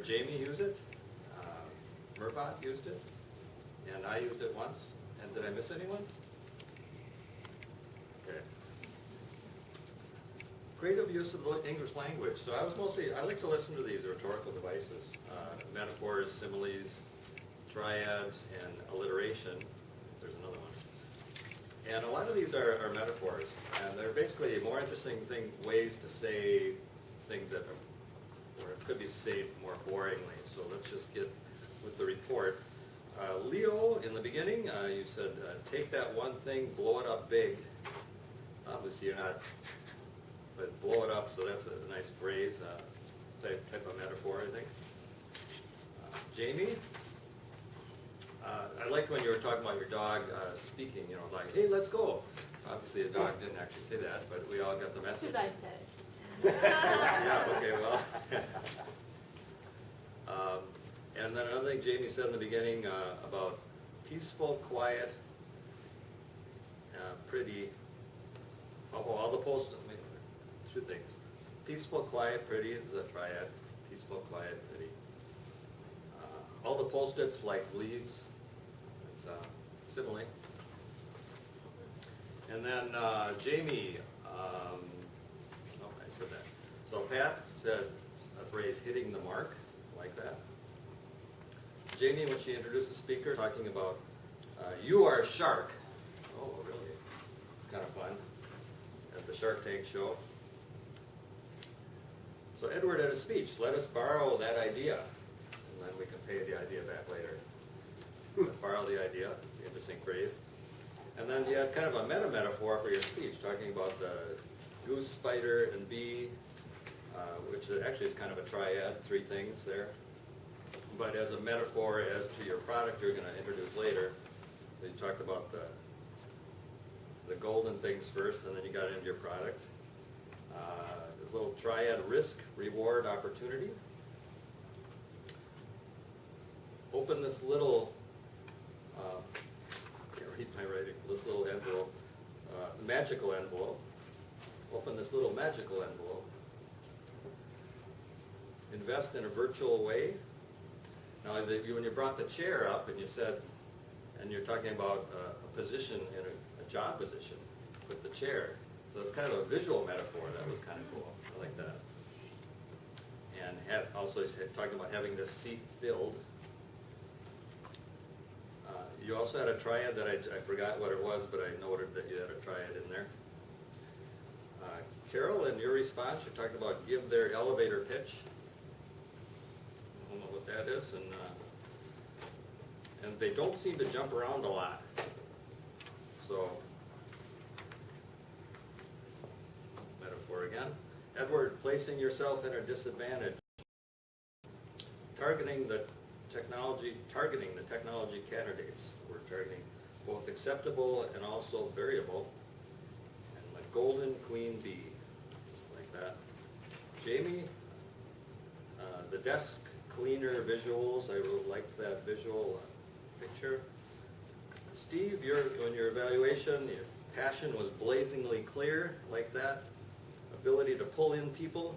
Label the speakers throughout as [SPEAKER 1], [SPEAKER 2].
[SPEAKER 1] Jamie use it, Mervat used it, and I used it once. And did I miss anyone? Okay. Creative use of the English language. So I like to listen to these rhetorical devices, metaphors, similes, triads, and alliteration. There's another one. And a lot of these are metaphors, and they're basically more interesting ways to say things that are, or it could be said more boringly. So let's just get with the report. Leo, in the beginning, you said, take that one thing, blow it up big. Obviously you're not, but blow it up, so that's a nice phrase, type of metaphor, I think. Jamie, I liked when you were talking about your dog speaking, like, hey, let's go. Obviously a dog didn't actually say that, but we all got the message.
[SPEAKER 2] Because I said it.
[SPEAKER 1] Yeah, okay, well. And then another thing Jamie said in the beginning about peaceful, quiet, pretty. All the posts, two things. Peaceful, quiet, pretty is a triad. Peaceful, quiet, pretty. All the post-its like leaves. It's simile. And then Jamie, I said that. So Pat said a phrase, hitting the mark, like that. Jamie, when she introduced the speaker, talking about, you are a shark. Oh, really? It's kind of fun. At the Shark Tank show. So Edward had a speech, let us borrow that idea, and then we can pay the idea back later. Borrow the idea, it's an interesting phrase. And then you had kind of a meta-metaphor for your speech, talking about the goose, spider, and bee, which actually is kind of a triad, three things there. But as a metaphor as to your product you're going to introduce later, you talked about the golden things first, and then you got into your product. A little triad, risk, reward, opportunity. Open this little, can't read my writing, this little envelope, magical envelope. Open this little magical envelope. Invest in a virtual way. Now, when you brought the chair up and you said, and you're talking about a position in a job position with the chair, so it's kind of a visual metaphor. That was kind of cool. I like that. And also talking about having this seat filled. You also had a triad that I forgot what it was, but I noted that you had a triad in there. Carol, in your response, you talked about give their elevator pitch. I don't know what that is, and they don't seem to jump around a lot. So, metaphor again. Edward, placing yourself in a disadvantage. Targeting the technology candidates. We're targeting both acceptable and also variable. And the golden queen bee, just like that. Jamie, the desk cleaner visuals. I really liked that visual picture. Steve, on your evaluation, your passion was blazingly clear, like that. Ability to pull in people,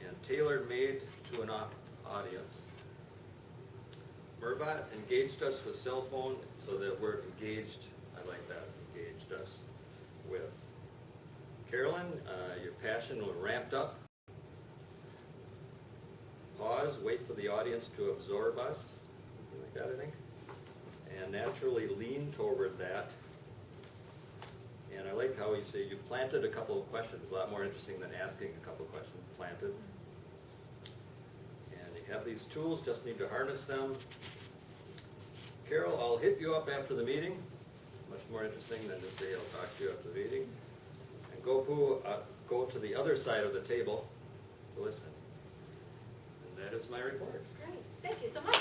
[SPEAKER 1] and tailor-made to an audience. Mervat engaged us with cell phone, so that we're engaged. I like that, engaged us with. Carolyn, your passion was ramped up. Pause, wait for the audience to absorb us, something like that, I think. And naturally lean toward that. And I like how you say you planted a couple of questions, a lot more interesting than asking a couple of questions, planted. And you have these tools, just need to harness them. Carol, I'll hit you up after the meeting. Much more interesting than just say I'll talk to you after the meeting. And Gopu, go to the other side of the table to listen. And that is my report.
[SPEAKER 2] Great. Thank you so much.